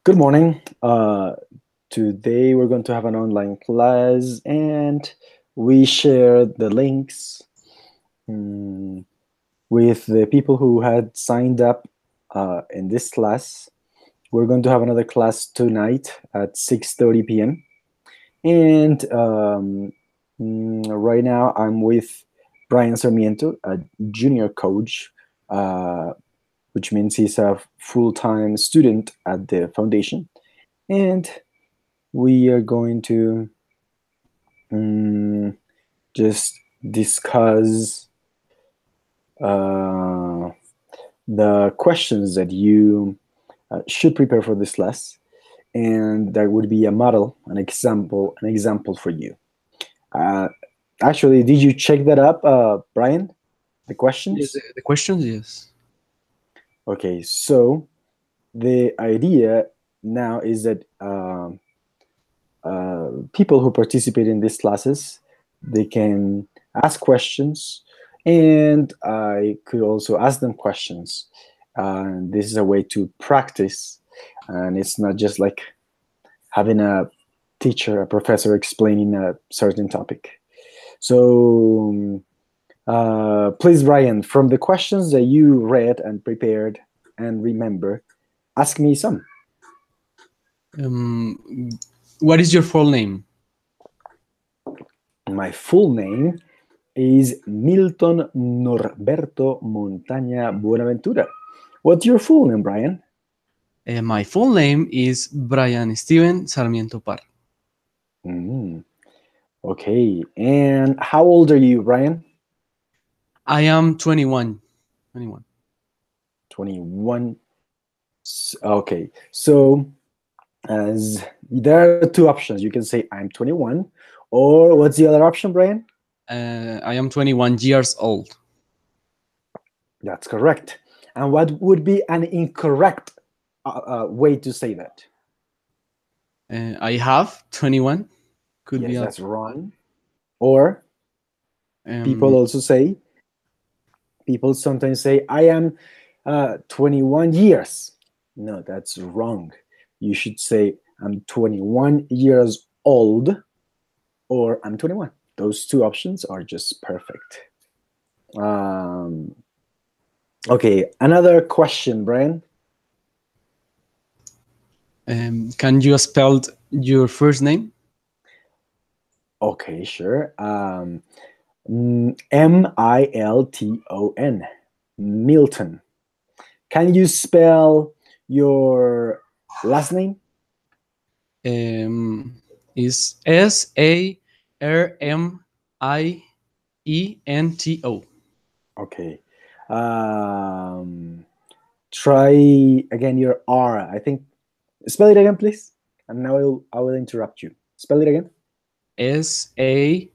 Good morning. Today we're going to have an online class and we share the links mm, with the people who had signed up in this class. We're going to have another class tonight at 6:30 p.m. And right now I'm with Brian Sarmiento, a junior coach, which means he's a full-time student at the foundation. And we are going to just discuss the questions that you should prepare for this class, and that would be a model, an example for you. Uh, Actually, did you check that up, Brian? The Yes, questions? the questions, yes. Okay, so the idea now is that people who participate in these classes, they can ask questions, and I could also ask them questions. This is a way to practice, and it's not just like having a teacher, a professor explaining a certain topic. So, please, Brian, from the questions that you read and prepared and remember, ask me some. Um, what is your full name? My full name is Milton Norberto Montaña Buenaventura. What's your full name, Brian? My full name is Brian Steven Sarmiento Par. Mm, okay. And how old are you, Brian? I am 21. 21. 21. Okay. So, as there are two options. You can say I'm 21, or what's the other option, Brian? I am 21 years old. That's correct. And what would be an incorrect way to say that? I have 21. Could be Yes, also. that's wrong. Or people Um, also say, people sometimes say, I am 21 years. No, that's wrong. You should say, I'm 21 years old or I'm 21. Those two options are just perfect. Um, okay, another question, Brian. can you spell your first name? Okay, sure. Milton. Milton. Can you spell your last name? Is Sarmiento. Okay. Um, Try again your R. I think spell it again, please. And now I will interrupt you. Spell it again. Sarmiento.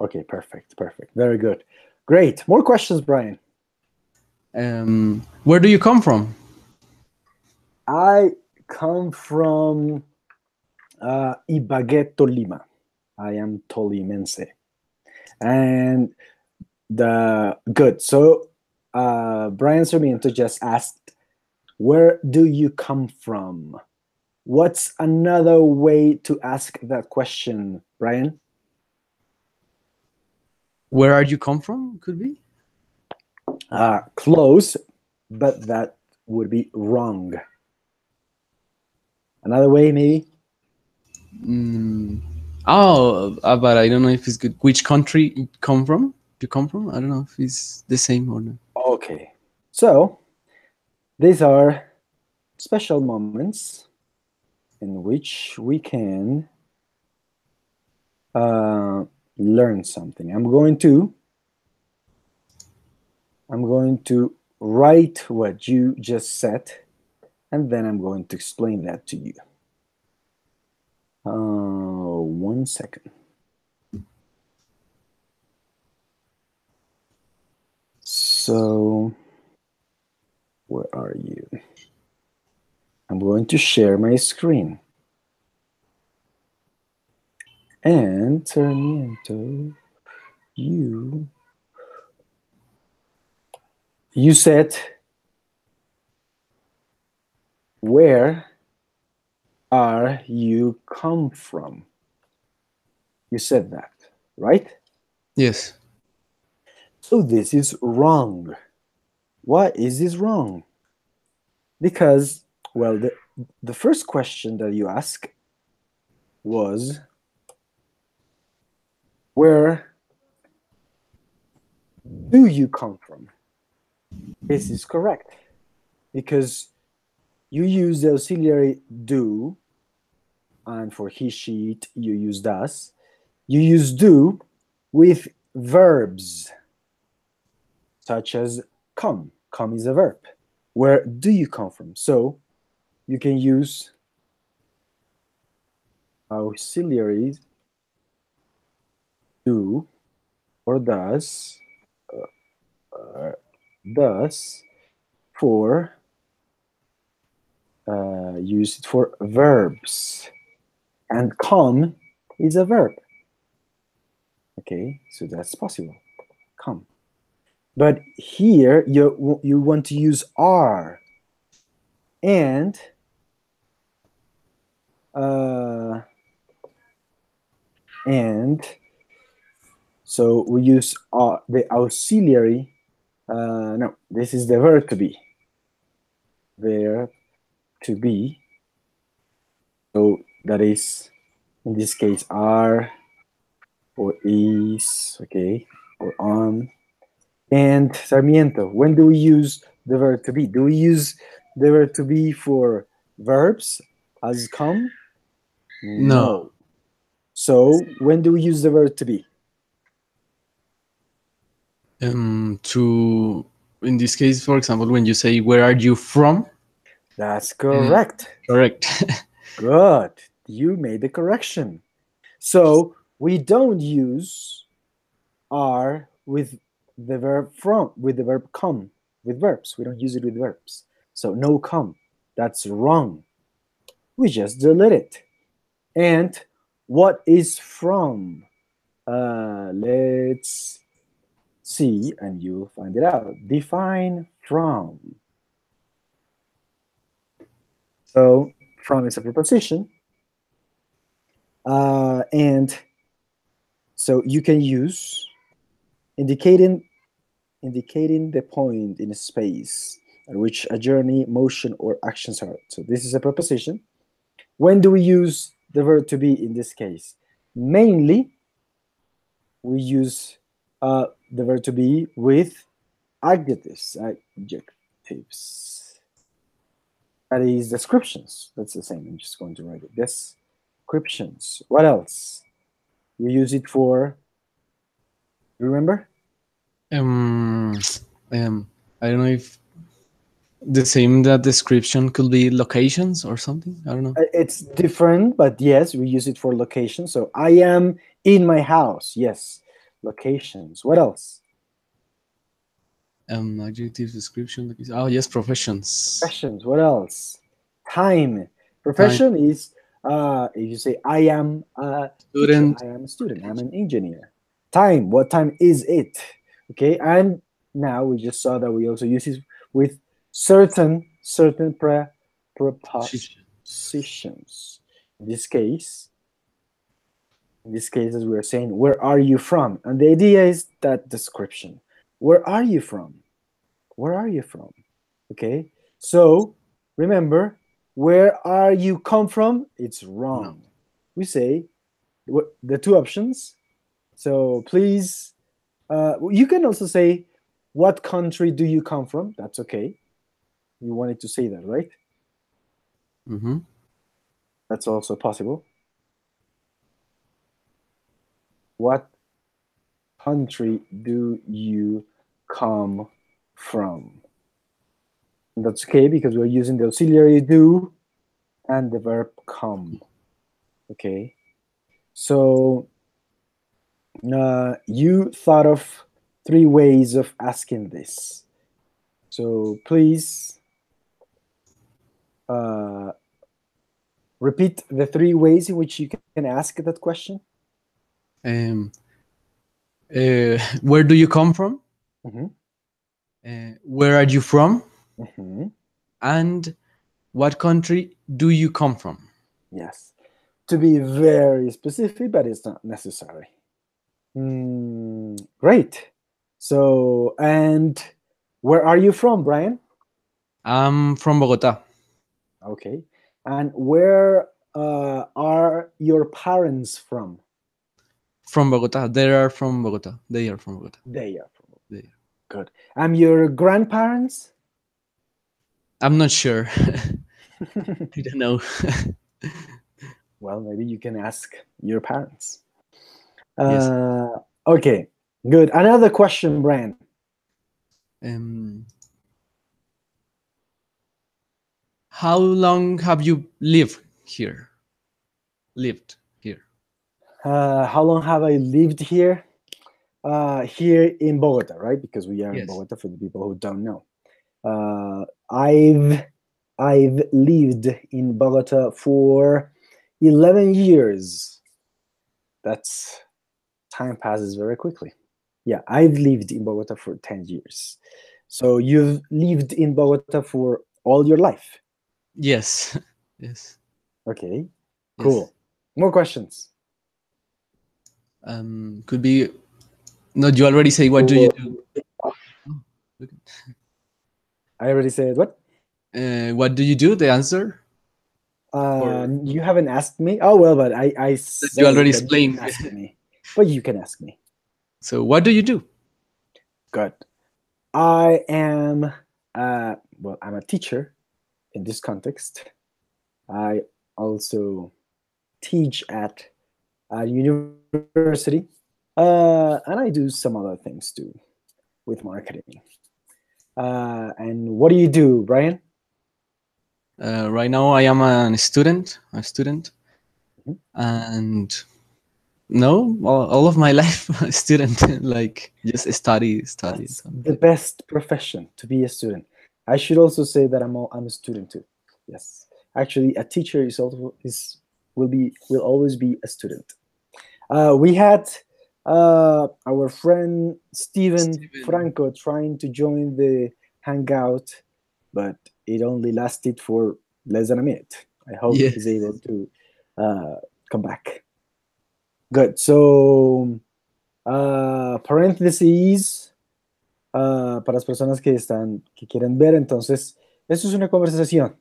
Okay, perfect, perfect. Very good. Great. More questions, Brian. Where do you come from? I come from Ibagué, Tolima. I am Tolimense. And the good. So Brian Sarmiento just asked, where do you come from? What's another way to ask that question, Brian? Where are you come from? Could be. Close, but that would be wrong. Another way, maybe? Mm. Oh, but I don't know if it's good. Which country it come from? You come from? I don't know if it's the same or not. Okay. So, these are special moments in which we can uh, learn something. I'm going to write what you just said, and then I'm going to explain that to you. 1 second. So, where are you? I'm going to share my screen. And Sarmiento, you said Where are you come from? You said that, right? Yes. So this is wrong. Why is this wrong? Because, well, the first question that you asked was, where do you come from? This is correct, because you use the auxiliary do, and for he, she, it, you use does. You use do with verbs, such as come. Come is a verb. Where do you come from? So you can use auxiliaries do or does for use it for verbs, and come is a verb. Okay, so that's possible. Come. But here you want to use are, and so we use the auxiliary. No, this is the verb to be. Verb to be. So that is, in this case, are or is, okay, or on. And Sarmiento, when do we use the verb to be? Do we use the verb to be for verbs as come? No. So when do we use the verb to be? To, in this case, for example, when you say, where are you from? That's correct. Correct. Good. You made the correction. So we don't use are with the verb from, with the verb come, with verbs. We don't use it with verbs. So no come. That's wrong. We just delete it. And what is from? Let's see, and you'll find it out. Define from. So from is a preposition. And so you can use indicating the point in space at which a journey, motion, or actions are. So this is a preposition. When do we use the verb to be in this case? Mainly, we use the verb to be with adjectives. That is descriptions. That's the same. I'm just going to write it. Descriptions. What else? You use it for, remember? I don't know if the same, that description could be locations or something. I don't know. It's different, but yes, we use it for location. So I am in my house. Yes, locations. What else? Adjective, description. Oh yes, professions. Professions. What else? Time. Profession is if you say I am a Student. teacher, I am a student, I'm an engineer. Time. What time is it? Okay, and now we just saw that we also use it with certain prepositions. In this case, as we are saying, where are you from? And the idea is that description. Where are you from? Where are you from? Okay, so remember, where are you come from? It's wrong. No. We say the two options. So please, you can also say, what country do you come from? That's okay. You wanted to say that, right? Mm-hmm. That's also possible. What country do you come from? And that's okay, because we're using the auxiliary do and the verb come. Okay, so you thought of 3 ways of asking this. So please repeat the 3 ways in which you can ask that question. Where do you come from? Mm-hmm. Where are you from? Mm-hmm. And What country do you come from? Yes. To be very specific, but it's not necessary. Great. So, and where are you from, Brian? I'm from Bogota. Okay. And where are your parents from? From Bogota. They are from Bogota. They are from Bogota. They are from. They are. Good. And your grandparents? I'm not sure. I don't know. Well, maybe you can ask your parents. Yes. Okay, good. Another question, Brian. How long have you lived here? Lived here. How long have I lived here? Here in Bogota, right? Because we are in Yes. Bogota for the people who don't know. I've lived in Bogota for 11 years. That's time passes very quickly. Yeah, I've lived in Bogota for 10 years. So you've lived in Bogota for all your life? Yes. Yes. Okay, Yes. cool. More questions? Could be. No, you already say. What do you do? I already said what? What do you do? The answer. You haven't asked me. Oh well, but I said You already that explained. you can ask me. But you can ask me. So, what do you do? Good. I am. Well, I'm a teacher. In this context, I also teach at a university, and I do some other things too with marketing. And what do you do, Brian? Right now, I am a student. Mhm. And no, all of my life, a student. Like just study. That's the best profession, to be a student. I should also say that I'm a student too. Yes, actually, a teacher will always be a student. We had our friend Steven Franco trying to join the hangout, but it only lasted for less than a minute. I hope Yes. he's able to come back. Good. So, paréntesis para las personas que quieren ver. Entonces, esto es una conversación.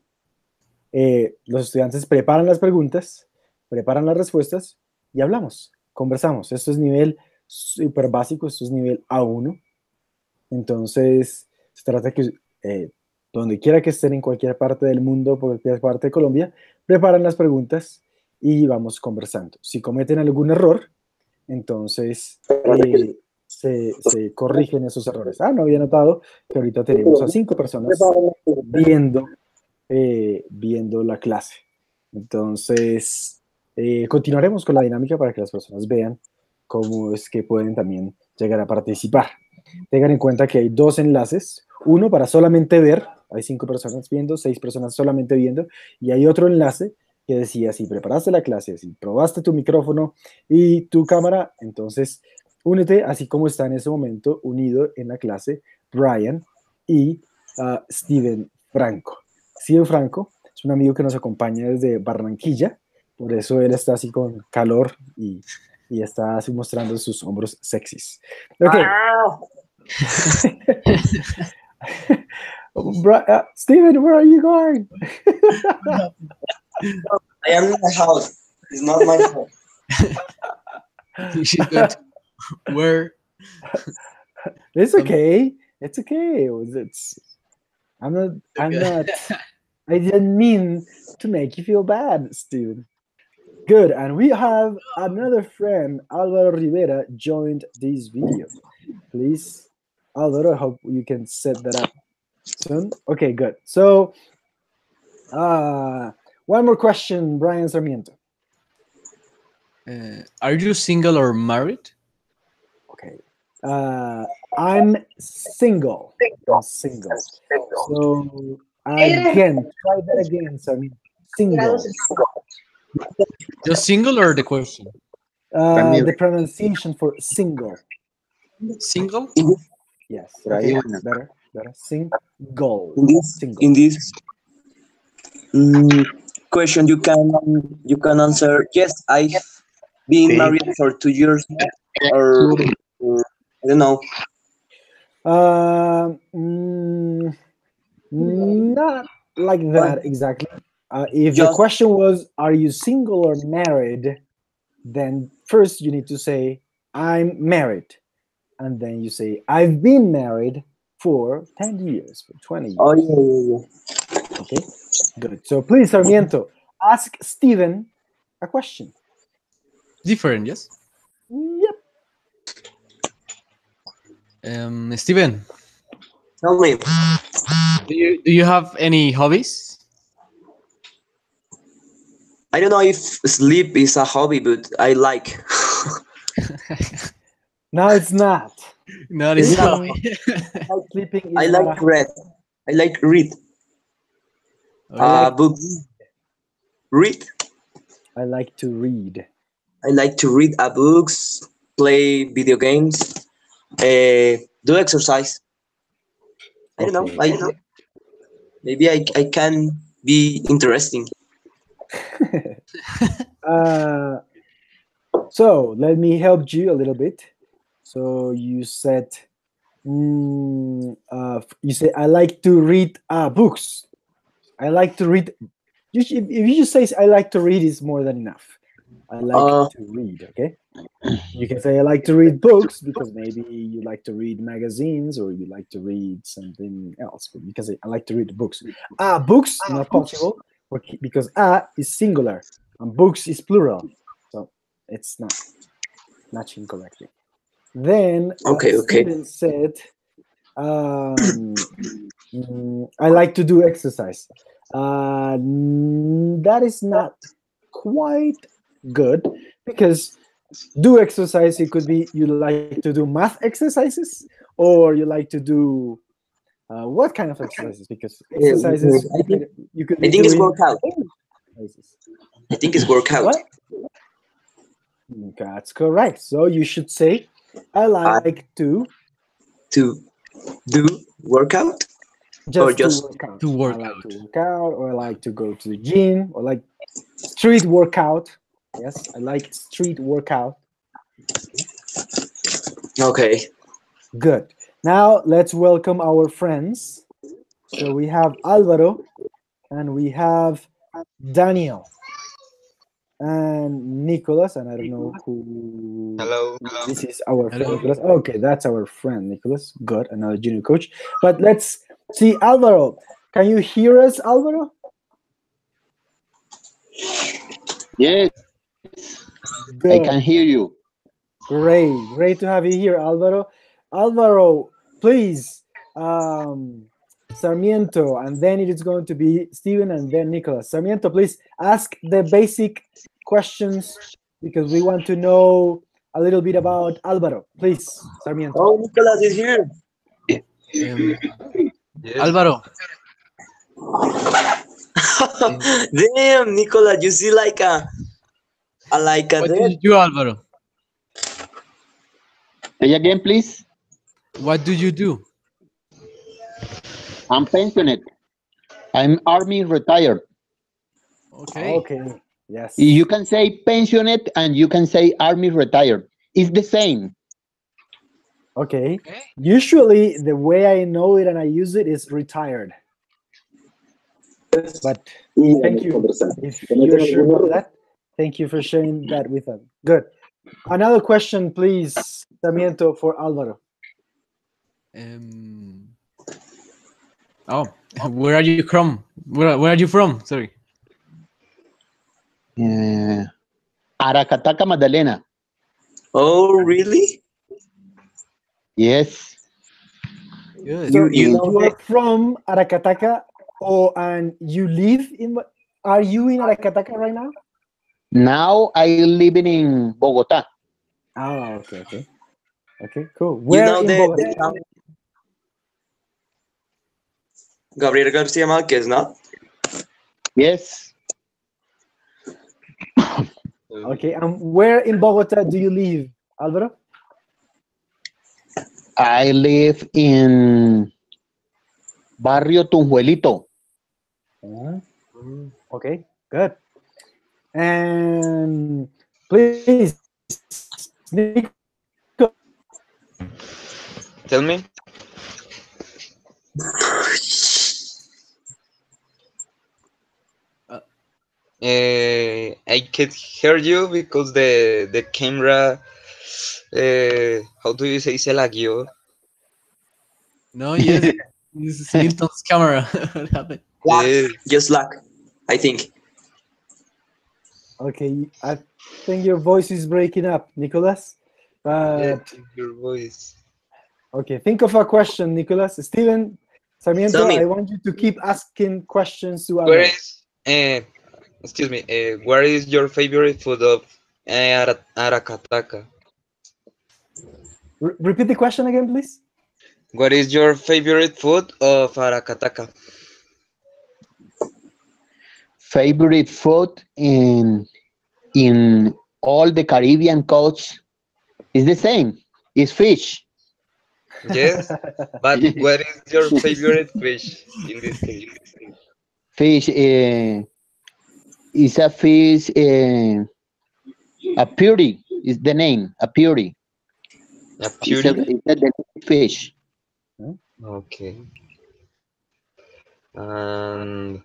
Los estudiantes preparan las preguntas, preparan las respuestas y hablamos, conversamos. Esto es nivel súper básico, esto es nivel A1. Entonces, se trata que donde quiera que estén en cualquier parte del mundo, por cualquier parte de Colombia, preparan las preguntas y vamos conversando. Si cometen algún error, entonces se corrigen esos errores. No había notado que ahorita tenemos a 5 personas viendo la clase. Entonces, continuaremos con la dinámica para que las personas vean cómo es que pueden también llegar a participar. Tengan en cuenta que hay 2 enlaces, uno para solamente ver, hay 5 personas viendo, 6 personas solamente viendo, y hay otro enlace que decía, si preparaste la clase, si probaste tu micrófono y tu cámara, entonces únete, así como está en ese momento unido en la clase Brian y Steven Franco. Steven Franco es un amigo que nos acompaña desde Barranquilla, por eso él está así con calor y está así mostrando sus hombros sexys. Ok. Steven, where are you going? I am in the house. It's not my fault. She's going to where? It's okay. It's okay. I didn't mean to make you feel bad, Steven. Good. And we have another friend, Alvaro Rivera, joined this video. Please, Alvaro, I hope you can set that up soon. Okay, good. So, one more question, Brian Sarmiento. Are you single or married? Okay. I'm single. I'm single. So, again, try that again, Sarmiento. Single. Just single or the question? The pronunciation for single. Single? Yes. Okay. Better. Single. In this Mm, question you can answer. Yes, I've been married for 2 years, or I don't know. Not like that exactly. If the Just question was, "Are you single or married?" then first you need to say, "I'm married," and then you say, "I've been married for 10 years, for 20 oh years." yeah. Okay, good. So please, Sarmiento, ask Steven a question. Different, yes. Yep. Steven, Tell me. do you have any hobbies? I don't know if sleep is a hobby, but I like. No, it's not. Not is Sleeping, hobby. sleeping I is like not a read. I like read. I like Books. Read. I like to read. I like to read books, play video games, do exercise. I don't know. Okay. Maybe I can be interesting. uh, so let me help you a little bit. So you said, you say, I like to read books. I like to read. If you just say I like to read, is more than enough. I like Uh, to read. Okay. You can say I like to read books because maybe you like to read magazines or you like to read something else. But you can say I like to read books. Books not possible because is singular and books is plural, so it's not matching correctly. Then okay. Steven said, I like to do exercise. That is not quite good because do exercise, it could be you like to do math exercises or you like to do what kind of exercises, because exercises I think you could I be think it's doing workout. exercises. I think it's workout. What? That's correct. So you should say I like To do workout or to just work out. To work I like out. to work out, or I like to go to the gym, or like street workout. Yes, I like street workout. okay. Good. Now let's welcome our friends. So we have Alvaro and we have Daniel and Nicholas, and I don't know who. Hello. This is our friend Hello. Nicholas. Okay, that's our friend Nicholas. Good, another junior coach. But let's see, Alvaro. Can you hear us, Alvaro? Yes, I Good. can hear you. Great to have you here, Alvaro. Alvaro, please, Sarmiento, and then it is going to be Steven and then Nicholas. Sarmiento, please ask the basic questions because we want to know a little bit about Alvaro. Please, Sarmiento. Oh, Nicolas is here. Alvaro, Damn, Nicolas, you see like a what do dead. you do, Alvaro? Say again, please. What do you do? I'm pensioned. I'm army retired. Okay. Okay. Yes. You can say pensioned and you can say army retired. It's the same. Okay. Usually, the way I know it and I use it is retired. But thank you. If you're sure about that, thank you for sharing that with us. Good. Another question, please, Sarmiento, for Alvaro. Oh, where are you from? Where are you from? Sorry. Aracataca, Magdalena. Oh, really? Yes. Good. So You know you are from Aracataca, and you live in? Are you in Aracataca right now? Now I living in Bogota. Oh, okay, cool. you Where know in the Bogota? town Gabriel Garcia Marquez, no? Yes. Okay, and where in Bogota do you live, Alvaro? I live in Barrio Tunjuelito. Okay, good. And please, Nico, Tell me. I can't hear you because the camera. How do you say se lagueó? No, yes, this is Milton's camera. What happened? Yes. Just luck, I think. okay, I think your voice is breaking up, Nicholas. Yeah, But your voice. okay, think of a question, Nicholas. Steven Sarmiento, Tell me. I want you to keep asking questions to Where others. is excuse me, where is your favorite food of Aracataca? Repeat the question again, please. What is your favorite food of Aracataca? Favorite food in all the Caribbean coasts is the same. It's fish. Yes, but what is your favorite fish in this case? Fish is a fish. A puri is the name. A puri. A It's a, puri? it's a delicious fish. Okay. And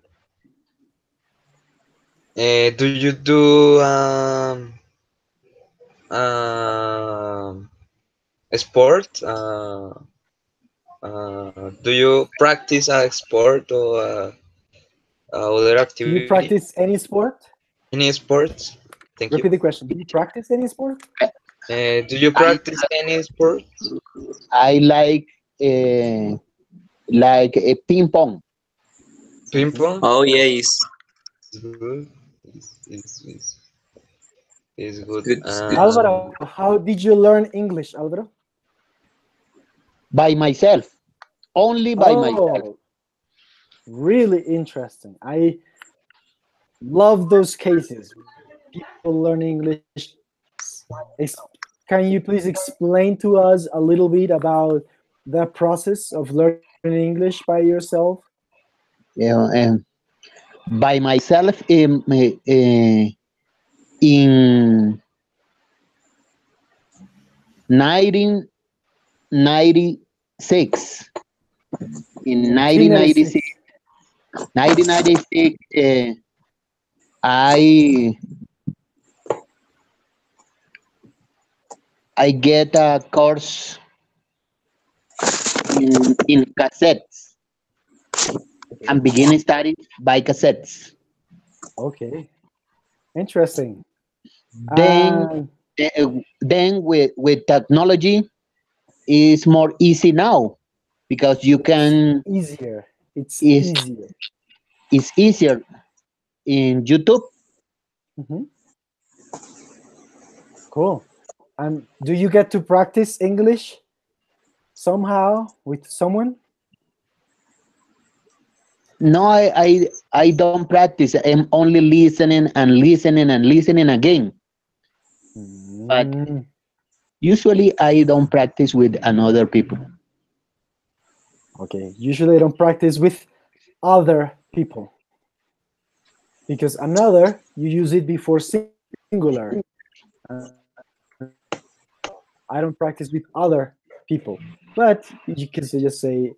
do you do a sport? Do you practice a sport or other Do you activity? practice any sport? Any sports? Thank you. Repeat the question. Do you practice any sport? Do you practice any sport? I like a ping pong. Ping pong? Oh, yes. It's good. It's good. Good. Alvaro, how did you learn English, Alvaro? By myself. Only by myself. Oh, really interesting. I love those cases. People learn English. Can you please explain to us a little bit about the process of learning English by yourself? Yeah, and by myself in 1996. In 1996, 1996, I get a course in cassettes and begin studying by cassettes. Okay, interesting. Then then with technology is more easy now because you can Easier. It's is easier. it's easier in YouTube. Mhm. Cool. And do you get to practice English somehow with someone? No, I don't practice. I'm only listening and listening and listening again. But Mm, usually I don't practice with another people. okay. Usually I don't practice with other people because another you use it before singular. I don't practice with other people, but you can just say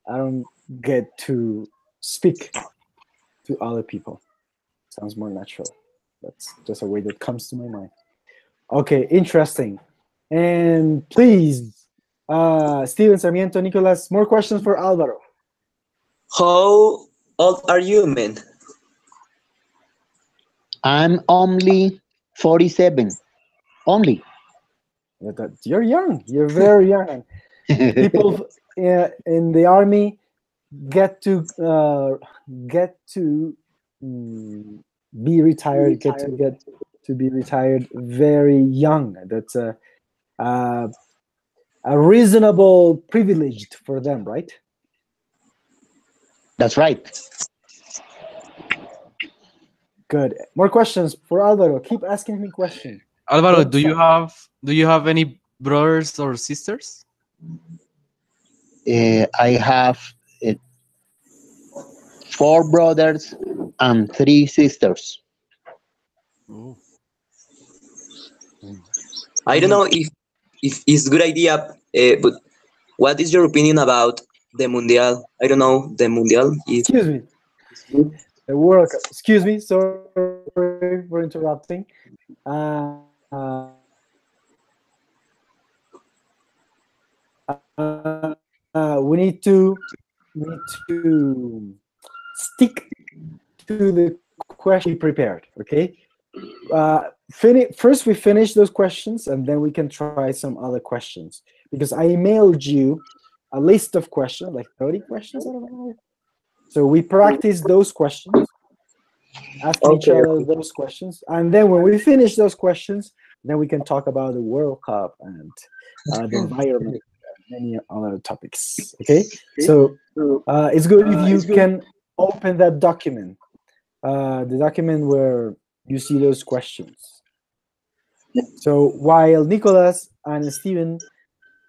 I don't get to speak to other people. Sounds more natural. That's just a way that comes to my mind. Okay, interesting. And please, Steven Sarmiento, Nicolas, more questions for Alvaro. How old are you, man? I'm only 47. Only. You're young. You're very young. People in the army get to be retired. Get to be retired very young. That's a reasonable privilege for them, right? That's right. Good. More questions for Alvaro. Keep asking me questions. Alvaro, Don't do you have any brothers or sisters? I have 4 brothers and 3 sisters. Oh. I don't know if it's a good idea, but what is your opinion about the Mundial? I don't know, the Mundial. If Excuse me. The World Cup. Excuse me. Sorry for interrupting. Uh, we need to stick to the question we prepared. Okay. First we finish those questions, and then we can try some other questions, because I emailed you a list of questions, like 30 questions. I don't know. So we practice those questions, asking each other those questions, and then when we finish those questions, then we can talk about the World Cup and the environment and many other topics. Okay, so it's good if you can open that document, the document where you see those questions. So while Nicolas and Steven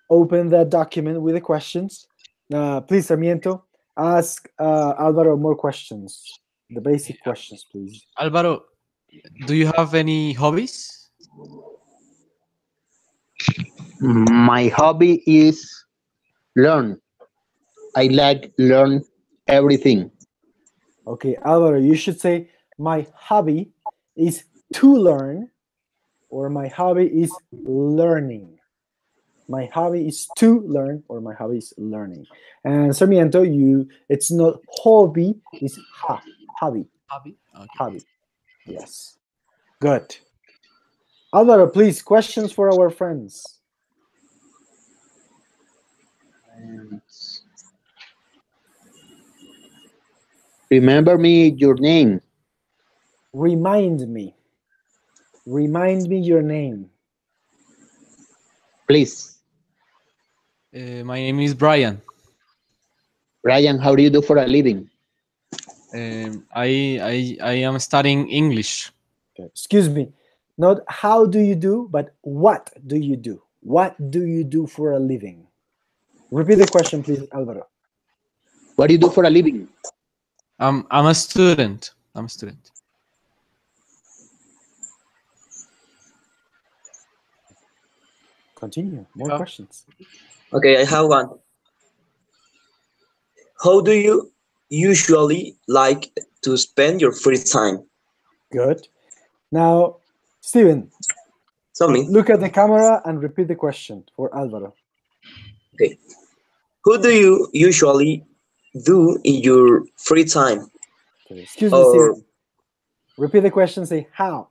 open that document with the questions, please, Sarmiento, ask Alvaro more questions, the basic questions, please. Alvaro, do you have any hobbies? My hobby is learn. I like learn everything. Okay, Alvaro, you should say my hobby is to learn, or my hobby is learning. My hobby is to learn, or my hobby is learning. And Sarmiento, it's not hobby, it's hobby. Hobby. Okay. Hobby. Yes. Good. Alvaro, please, questions for our friends. Remember me your name. Remind me. Remind me your name. Please. My name is Brian. Brian, how do you do for a living? I am studying English. Okay. Excuse me. Not how do you do, but what do you do? What do you do for a living? Repeat the question, please, Alvaro. What do you do for a living? I'm a student. I'm a student. Continue. More questions. Okay, I have one. How do you usually like to spend your free time? Good. Now, Steven, Tell me. look at the camera and repeat the question for Alvaro. Okay. Who do you usually do in your free time? Okay. Excuse me, Or Steven. Repeat the question. Say how.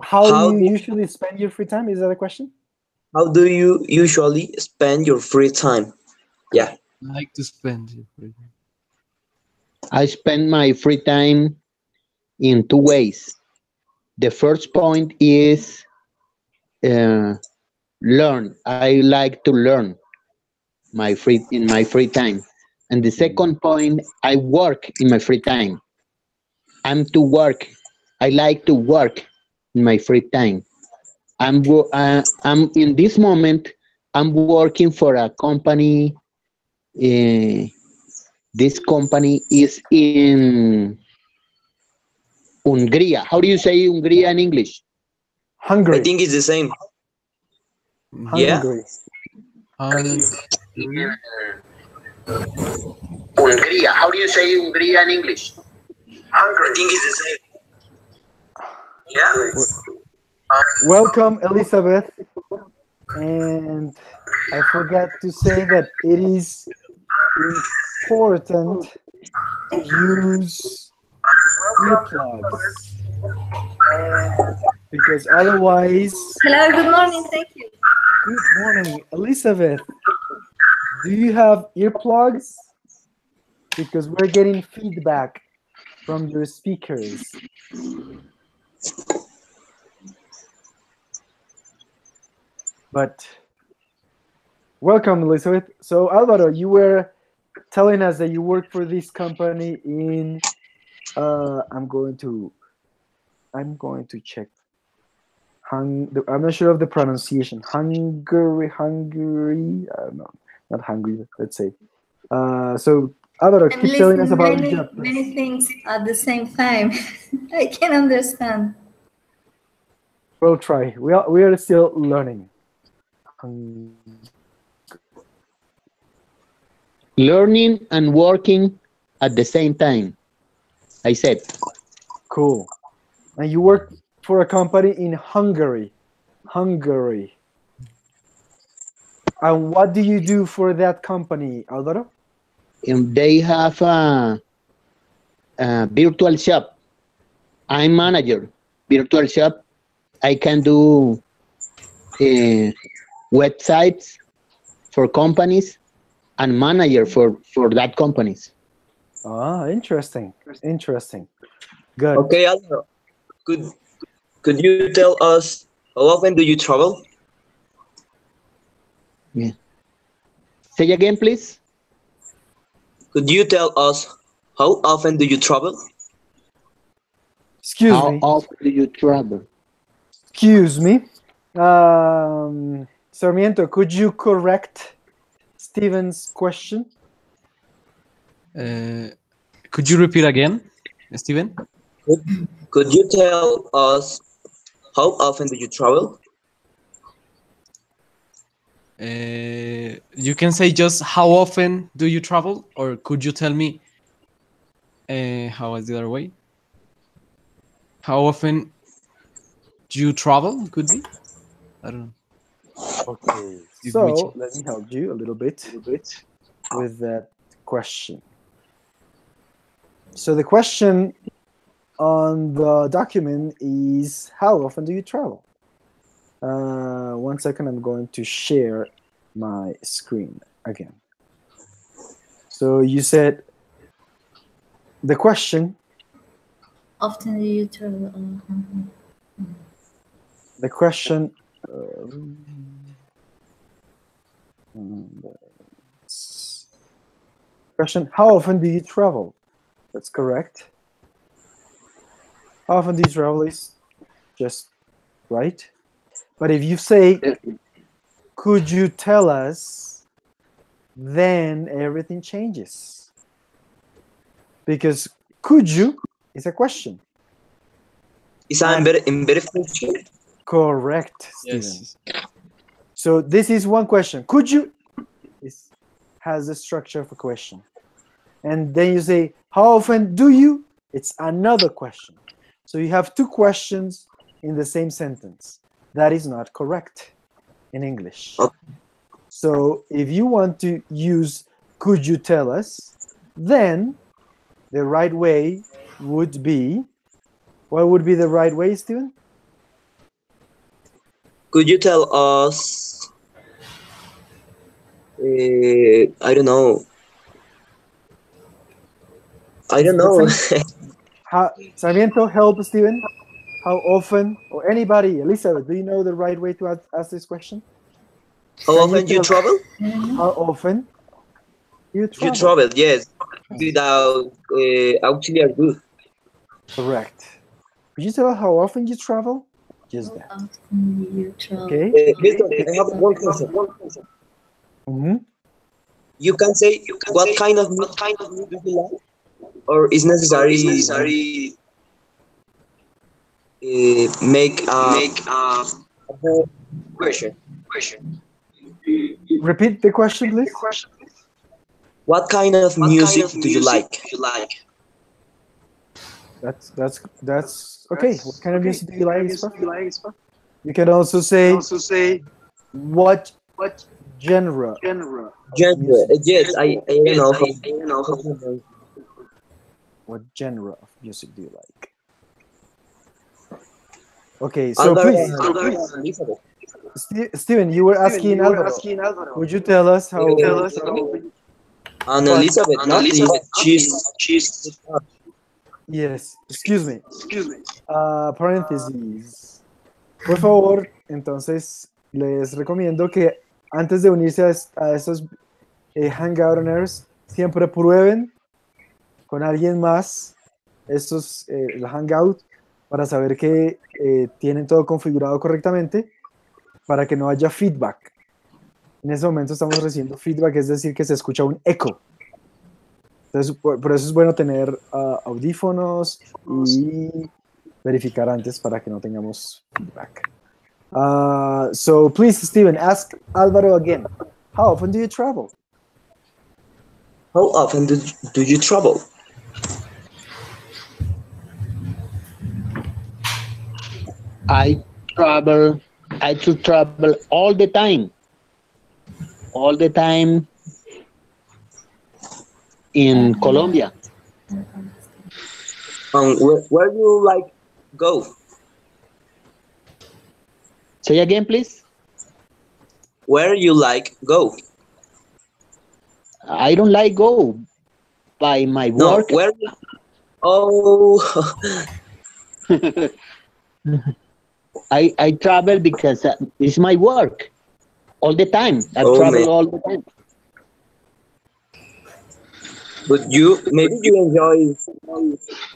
How do you usually spend your free time? Is that a question? how do you usually spend your free time? Yeah. I like to spend it with you. I spend my free time in 2 ways. The first point is learn. I like to learn in my free time. And the second point, I work in my free time. I'm to work. I like to work in my free time. I'm in this moment, I'm working for a company. This company is in Hungary. How do you say Hungary in English? Hungary. I think it's the same. Yeah. Hungary. Hungary. How do you say Hungary in English? I think it's the same. Yeah. Welcome, Elizabeth. And I forgot to say that it is important to use earplugs, because otherwise. Hello, good morning, thank you. Good morning, Elizabeth. Do you have earplugs? Because we're getting feedback from your speakers. But welcome, Elizabeth. So Alvaro, you were telling us that you work for this company in I'm going to check. I'm not sure of the pronunciation. Hungary. I don't know, not Hungary. Let's say. So Álvaro, I'm keep telling us listening about your many, job, please. many things at the same time. I can understand. We'll try. We are still learning. Learning and working at the same time. I said, Cool. And you work for a company in Hungary. Hungary. And what do you do for that company, Álvaro? they have a virtual shop. I'm manager, virtual shop. I can do websites for companies and manager for that companies. Ah, interesting. Interesting. Good. Okay, Alvaro, could you tell us how often do you travel? Yeah. Say again, please. Could you tell us how often do you travel? Excuse How me. often do you travel? Excuse me. Sarmiento, could you correct Steven's question? Could you repeat again, Steven? Could you tell us how often do you travel? You can say just how often do you travel, or could you tell me how is the other way? How often do you travel? Could be. I don't know. Okay. If So which- let me help you a little bit with that question. So the question on the document is, how often do you travel? 1 second, I'm going to share my screen again. So you said the question, Often do you travel? the question, how often do you travel? That's correct. How often do you travel is just right. But if you say, could you tell us, then everything changes. Because could you is a question. Is an embedded function? Correct, Steven. Yes. So this is one question. Could you has the structure of a question. And then you say, how often do you? It's another question. So you have two questions in the same sentence. That is not correct in English. Okay. So if you want to use could you tell us, then the right way would be, what would be the right way, Steven? Could you tell us? I don't know. I don't know. Sarmiento, help Steven. How often, or anybody, Elizabeth, do you know the right way to ask this question? How often you travel? How often you travel? You travel, yes, without auxiliary good. Correct. Could you tell us how often you travel? Just that. Often do you travel? Okay. Listen, I have one question. Mm-hmm. You can say what kind of music do you like, or is necessary make a whole question. Repeat the question, please. What kind of music do you like? That's okay. What kind of music do you like? You can also say what genre. Genre. Yes, I don't know. What genre of music do you like? Okay, so Alvaro, please, Elizabeth. Steven, you were asking Álvaro. Would you tell us how? And Elizabeth, not she's Yes, excuse me. Paréntesis. Por favor, entonces les recomiendo que antes de unirse a estos Hangouters, siempre prueben con alguien más estos el Hangout para saber que tienen todo configurado correctamente, para que no haya feedback. En ese momento estamos recibiendo feedback, es decir, que se escucha un eco. Entonces, por eso es bueno tener audífonos y verificar antes para que no tengamos feedback. So please, Steven, ask Alvaro again. How often do you travel? How often do you travel? I to travel all the time. All the time in Colombia. Where do you like go? Say again, please. Where you like go? I don't like go by my No, work. where? Oh, I travel because it's my work all the time. I Oh, travel man. all the time. but maybe you enjoy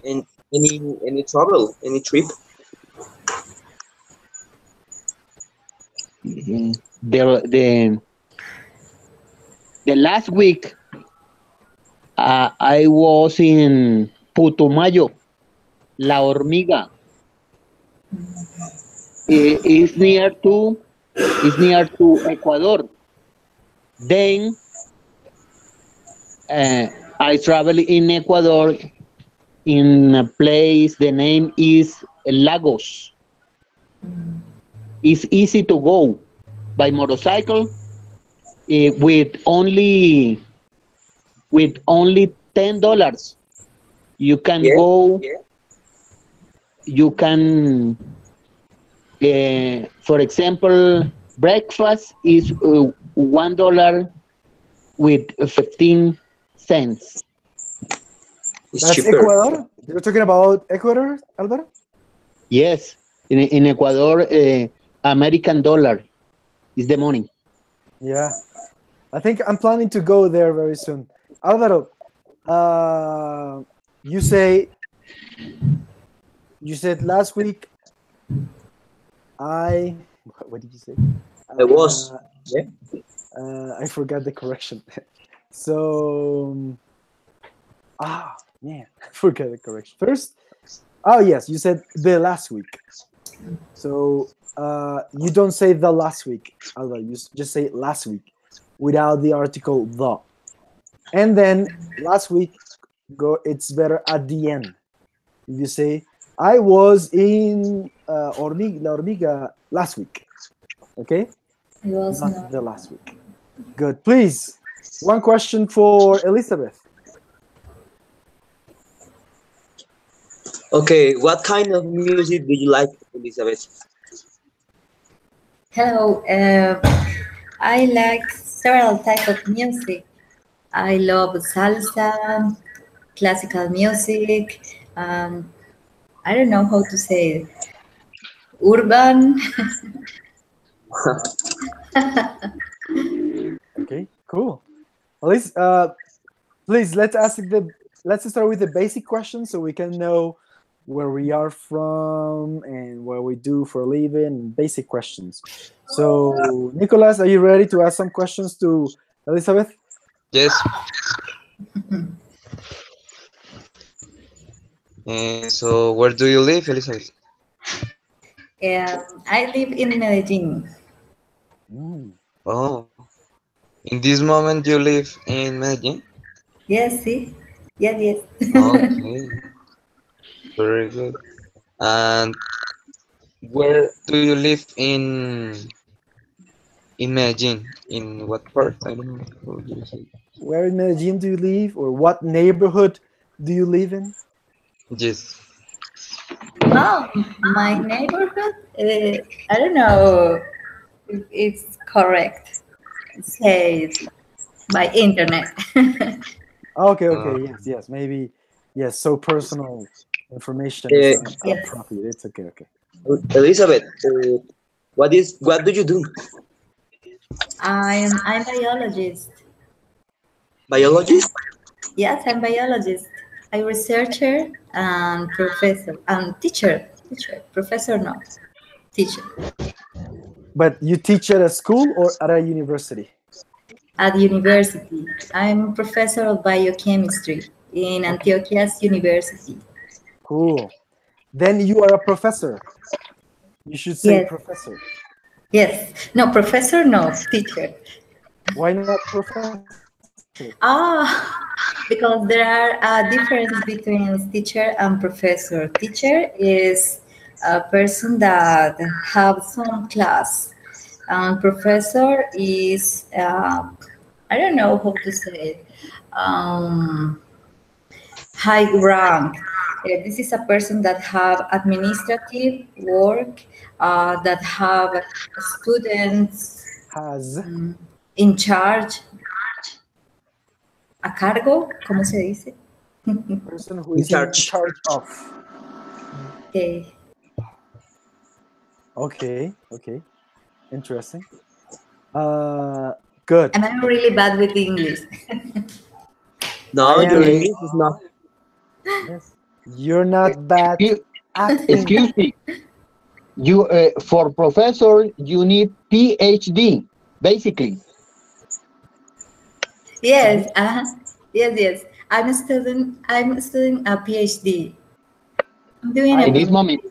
in any travel, any trip. The last week I was in Putumayo, La Hormiga. It's near to Ecuador. Then I travel in Ecuador in a place. The name is Lagos. It's easy to go by motorcycle with only $10. You can Yeah, go. yeah. You can, for example, breakfast is $1 with 15 cents. It's That's cheaper. Ecuador? You're talking about Ecuador, Alvaro? Yes, in Ecuador, American dollar is the money. Yeah. I think I'm planning to go there very soon. Alvaro, you said last week what did you say? I was. Yeah. I forgot the correction. So man, I forgot the correction. First, yes, you said the last week. So you don't say the last week, Alvaro. You just say last week without the article the. And then last week, it's better at the end. If you say, I was in La Hormiga last week. Okay? It was Not not. the last week. Good. Please, one question for Elizabeth. Okay, what kind of music do you like, Elizabeth? Hello. I like several types of music. I love salsa, classical music. I don't know how to say it. Urban. Okay, cool. At least, please let's start with the basic questions so we can know where we are from and what we do for a living. Basic questions. So, Nicolas, are you ready to ask some questions to Elizabeth? Yes. So where do you live, Elizabeth? I live in Medellin. Oh, in this moment you live in Medellin? Yes, see? Yes. Okay, very good. And where do you live in Medellin? In what part? I don't know. How do you say? Where in Medellin do you live, or what neighborhood do you live in? Yes. Oh, my neighborhood? I don't know if it's correct. Say it by internet. Okay, yes, maybe, yes. So personal information is not Yes. appropriate. It's okay. Elizabeth, what do you do? I'm biologist. Biologist? Yes, I'm biologist. I'm researcher and professor and teacher. Professor, no. Teacher. But you teach at a school or at a university? at university. I'm professor of biochemistry in Antioquia's university. Cool. Then you are a professor. You should say Yes. professor. Yes. No, professor, no, teacher. Why not professor? Because there are a difference between teacher and professor. Teacher is a person that have some class, and professor is I don't know how to say it. High rank. This is a person that have administrative work, that have students Has in charge. A cargo, ¿cómo se dice? person who is in charge of. Okay. Okay. Interesting. Good. And I'm really bad with English. No, I your am- English is not. Yes. You're not bad acting. Excuse me. You for professor you need PhD basically. Yes, yes. I'm studying a PhD. I'm doing In this moment,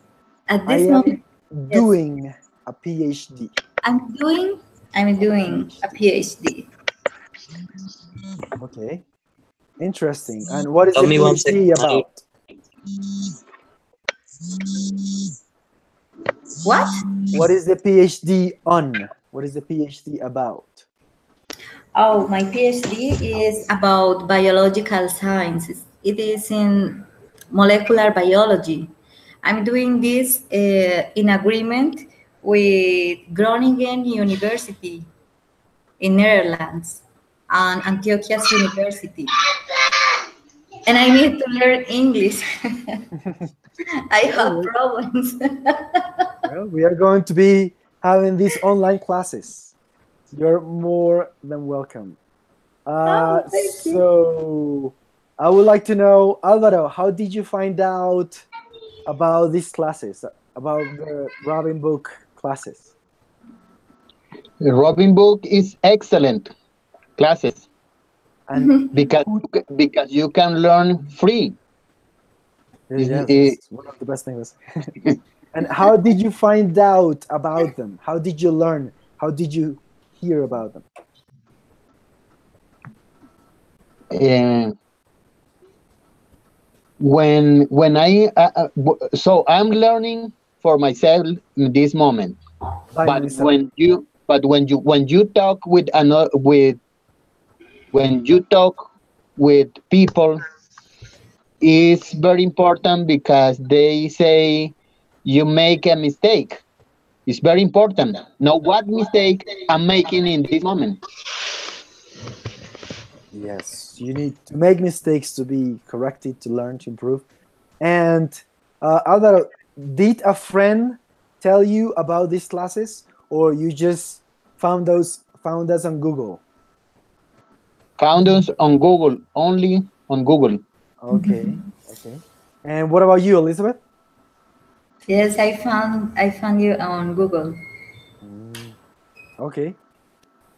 at I this am moment. doing a PhD. I'm doing a PhD. Okay. Interesting. And what is Tell the me one PhD second. about? What? What is the PhD on? What is the PhD about? Oh, my PhD is about biological sciences. It is in molecular biology. I'm doing this in agreement with Groningen University in Netherlands and Antioquia's University. And I need to learn English. I have problems. Well, we are going to be having these online classes. You're more than welcome. Thank you. So I would like to know, Alvaro, how did you find out about these classes, about the Robin Book classes? the Robin Book is excellent classes And because you can learn free. yes, it's one of the best things. And how did you find out about them? How did you learn? How did you hear about them? When I so I'm learning for myself in this moment. By But myself. when you talk with another when you talk with people, it's very important because they say you make a mistake. It's very important. Know what mistake I'm making in this moment. Yes, you need to make mistakes to be corrected, to learn, to improve. And Alvaro, did a friend tell you about these classes, or you just found us on Google? Found us on Google, only on Google. Okay. And what about you, Elizabeth? Yes, I found you on Google. Okay.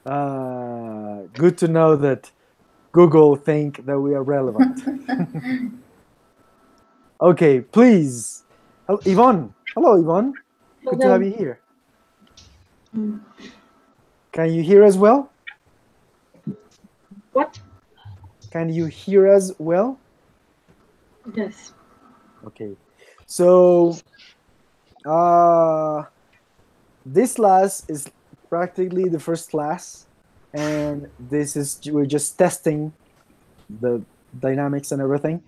Good to know that Google think that we are relevant. Okay, please. Yvonne. Hello, Yvonne. Good to have you here. Can you hear us well? What? Can you hear us well? Yes. Okay. So this class is practically the first class, and we're just testing the dynamics and everything.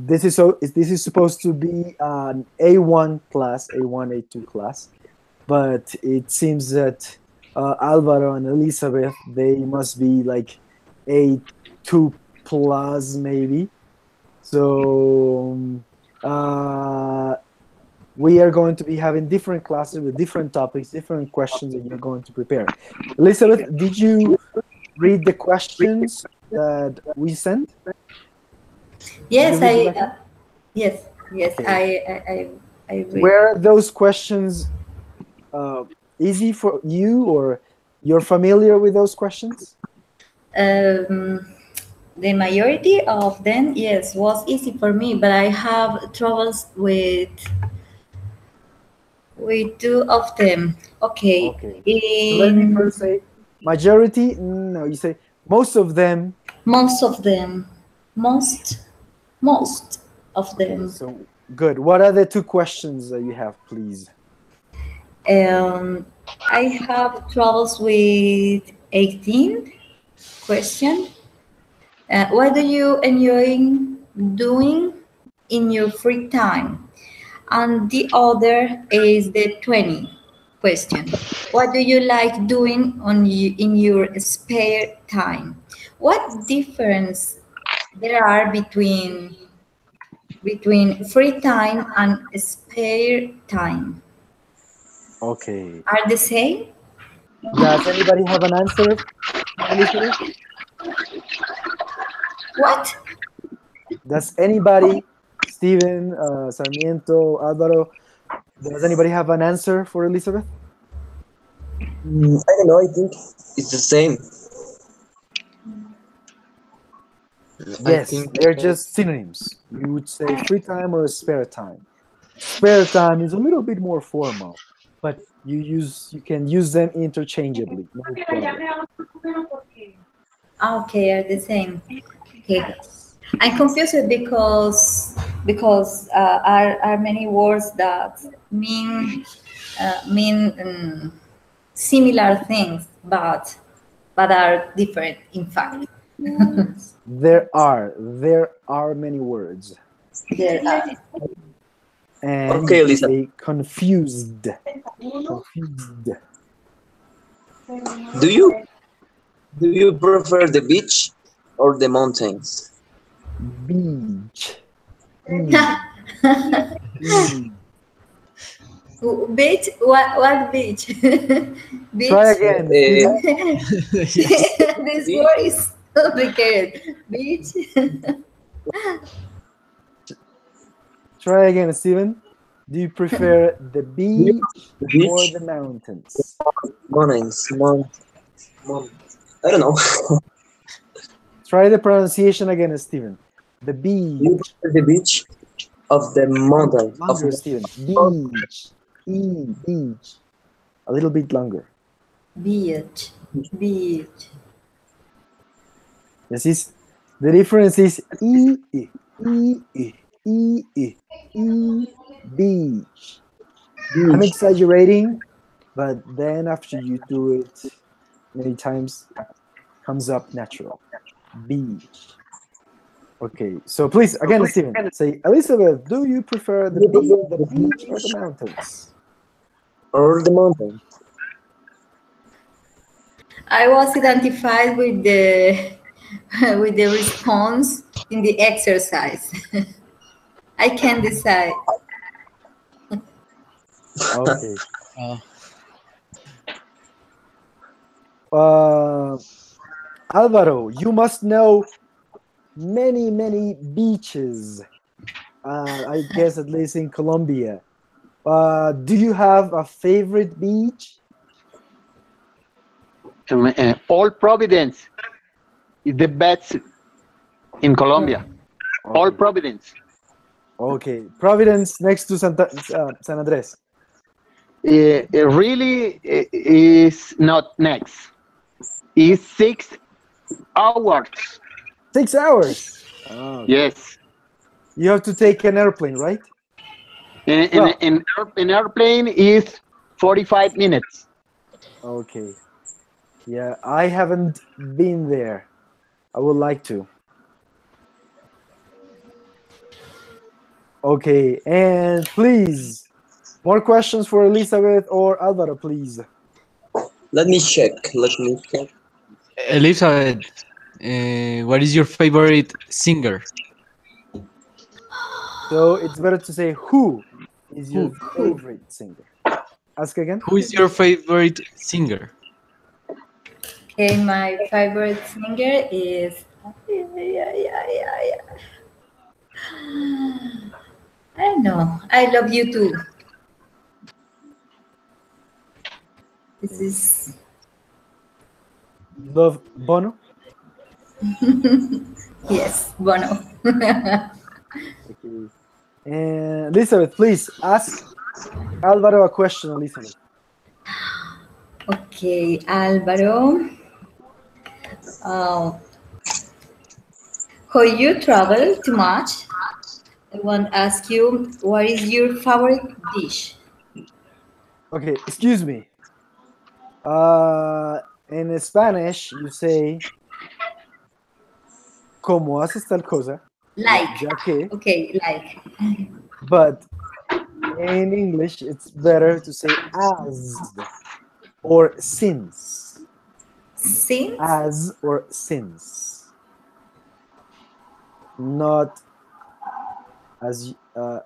This is supposed to be an A1 class, A1, A2 class, but it seems that Alvaro and Elizabeth, they must be like A2 plus maybe. So we are going to be having different classes with different topics, different questions that you're going to prepare. Elizabeth, did you read the questions that we sent? Yes, Did you read yes. Okay. I read. Were those questions easy for you, or You're familiar with those questions? The majority of them, yes, was easy for me, but I have troubles with two of them. Okay. Okay. So let me first say majority. No, you say most of them. Most of them. Most of them. So good. What are the two questions that you have, please? I have troubles with 18 question. What do you enjoy doing in your free time? And the other is the 20 question. What do you like doing in your spare time? What difference there are between free time and spare time? Okay. Are the same? Does anybody have an answer? Elizabeth? What? Does anybody, Steven, Sarmiento, Alvaro, does anybody have an answer for Elizabeth? I don't know. I think it's the same. Yes, they're just synonyms. You would say free time or spare time. Spare time is a little bit more formal, but you can use them interchangeably. No problem. Okay, are the same. Okay. Yes. I'm confused because are many words that mean similar things, but are different in fact. There are many words. There are. And Okay, you can Lisa. say confused. Confused. Do you prefer the beach or the mountains? Beach. Beach? What beach? Beach? Try again. This word is complicated. Beach? Try again, Steven. Do you prefer the beach or the mountains? Mountains. I don't know. Try the pronunciation again, Steven. The beach. You prefer the beach of the mountain. Longer, Steven. Beach. Beach. A little bit longer. Beach. Beach. This is the difference is beach. I'm exaggerating, but then after you do it many times, comes up natural. Beach. Okay, so please again, Steven, say, Elizabeth, do you prefer the beach or the mountains? Or the mountain. I was identified with the response in the exercise. I can't decide. Okay. Alvaro, you must know many beaches. I guess at least in Colombia. Do you have a favorite beach? All Providence is the best in Colombia. Okay. All Providence. Okay, Providence next to San Andres. It really is not next. It's 6 hours. 6 hours. Oh, okay. Yes. You have to take an airplane, right? An airplane is 45 minutes. Okay. Yeah, I haven't been there. I would like to. Okay, and please, more questions for Elizabeth or Alvaro, please. Let me check. Elizabeth, what is your favorite singer? So it's better to say who is your favorite singer. Ask again. Who is your favorite singer? Okay, my favorite singer is I don't know. I love you too. This is love Bono? Yes, Bono. Okay. And Elizabeth, please ask Alvaro a question, Elizabeth. Okay, Álvaro. Uh, how you travel too much? I want to ask you, what is your favorite dish? Okay, excuse me. In Spanish, you say, ¿cómo haces tal cosa? Like. Ya que. Okay, like. But in English, it's better to say as or since. Since? As or since. Not as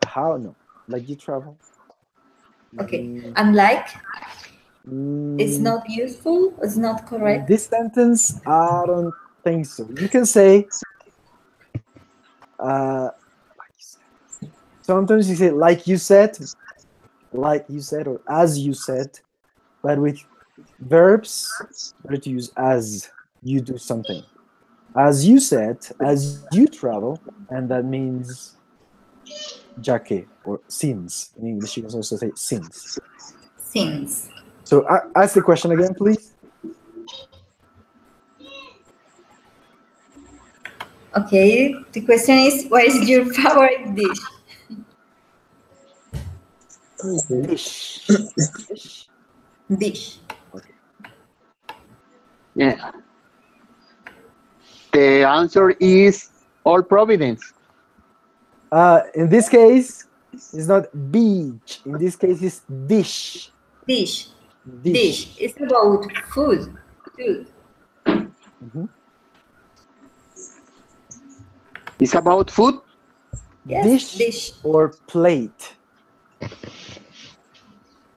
how? No. Like you travel. Okay. And like? It's Mm, not useful? It's not correct? this sentence, I don't think so. You can say, sometimes you say like you said, or as you said, but with verbs, better to use as you do something. As you said, as you travel, and that means ya que, or since. In English, you can also say since. Since. So ask the question again, please. Okay, the question is, what is your favorite dish? Dish. Dish. Dish. Okay. Yeah. The answer is all Providence. In this case, it's not beach. In this case, it's dish. Dish. Dish. It's about food. Food. Mm-hmm. It's about food? Yes, Dish or plate.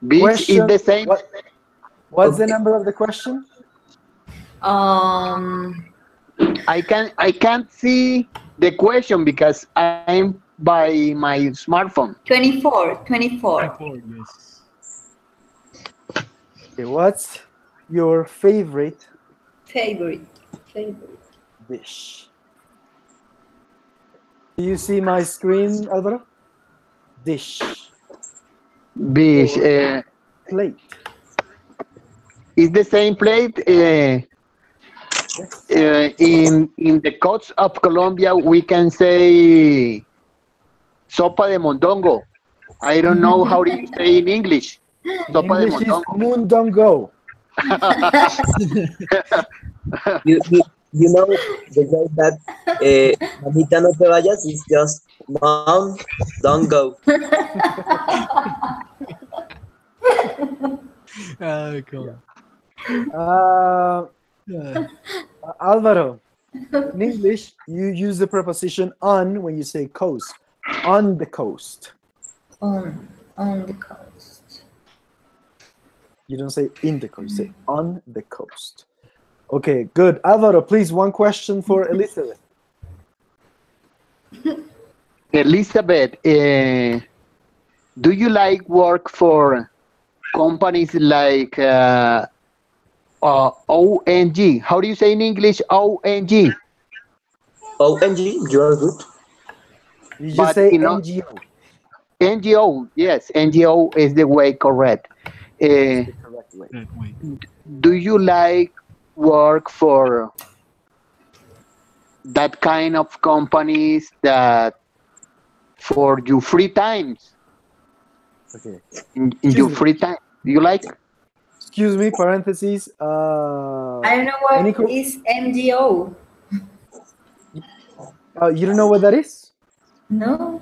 Beach Question, is the same. What's the number of the question? I can't see the question because I'm by my smartphone. 24. Yes. Okay, what's your favorite dish? Do you see my screen, Alvaro? Dish. Beach. Plate. Is the same plate. In the coast of Colombia, we can say sopa de mondongo. I don't know how do you say in English. Sopa English de is mondongo. mundongo. You know the way that Mamita no te vayas is just mom, don't go. Cool. Alvaro, in English, you use the preposition on when you say coast. On the coast. On the coast. You don't say in the coast, you say on the coast. Okay, good. Alvaro, please, one question for Elizabeth. Elizabeth, do you like work for companies like ONG? How do you say in English ONG? ONG, you are good. You just say NGO. NGO, yes, NGO is the way correct. The correct way. Do you like work for that kind of companies that for your free times? Okay. In your free time, do you like? Excuse me, parentheses. I don't know what is NGO. You don't know what that is? No.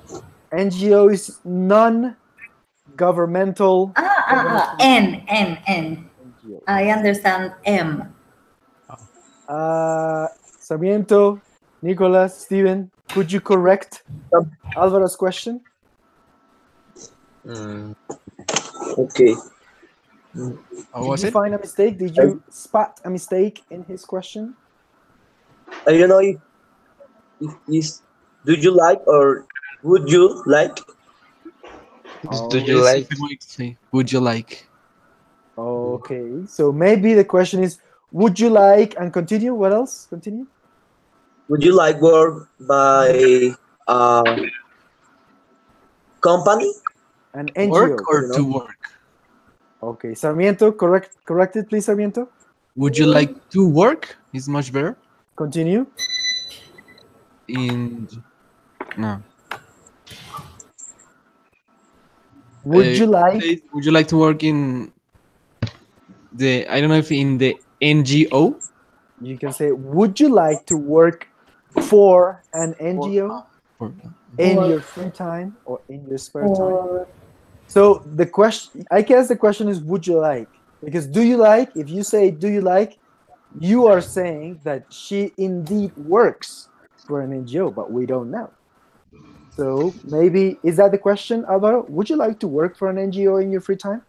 NGO is non-governmental. N. I understand M. Sarmiento, Nicolas, Steven, could you correct Alvaro's question? Okay. Did you find a mistake? Did you spot a mistake in his question? I don't know if do you like or would you like? Do you like? Would you like? Okay, so maybe the question is, would you like, and continue, what else? Continue. Would you like work by a company? An NGO. Work or you know? to work? Okay, Sarmiento, correct it, please, Sarmiento. Would you like to work? Is much better. Continue. In no. Would you like? Would you like to work in the? I don't know if in the NGO. You can say, would you like to work for an NGO Or, in Or- your free time or in your spare time? Or So the question, I guess the question is, would you like? Because do you like, if you say, do you like, you are saying that she indeed works for an NGO, but we don't know. So maybe, is that the question, Alvaro? Would you like to work for an NGO in your free time?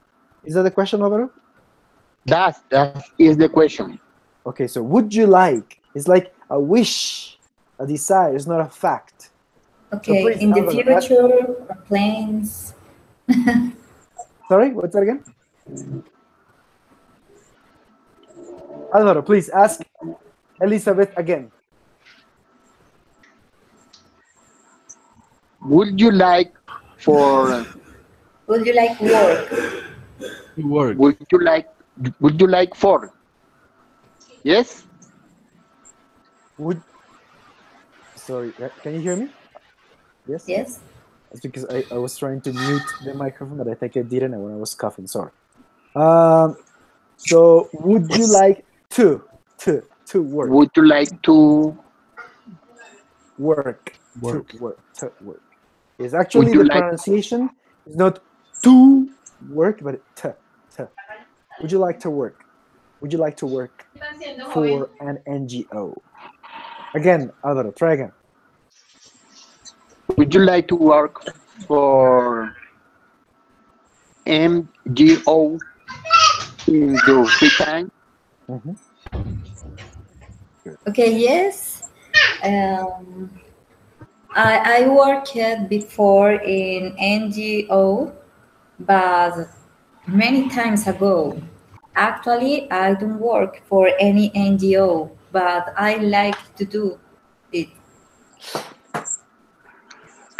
Is that the question, Alvaro? That is the question. Okay, so would you like? It's like a wish, a desire. It's not a fact. okay, please, in the Alvaro, ask- future, planes. Sorry, what's that again? Alvaro, please ask Elizabeth again. Would you like for? Would you like work? to work. Would you like for? Yes. Would, sorry, can you hear me? Yes? Yes. It's because I was trying to mute the microphone, but I think I didn't when I was coughing, sorry. So would you like to work? Would you like to? Work. Work. To work. It's actually you the like- pronunciation is not to work, but to. Would you like to work? Would you like to work for an NGO? Again, Alvaro, try again. Would you like to work for NGO in your free time? Mhm. Okay, yes. I worked before in NGO, but many times ago. Actually, I don't work for any NGO, but I like to do it.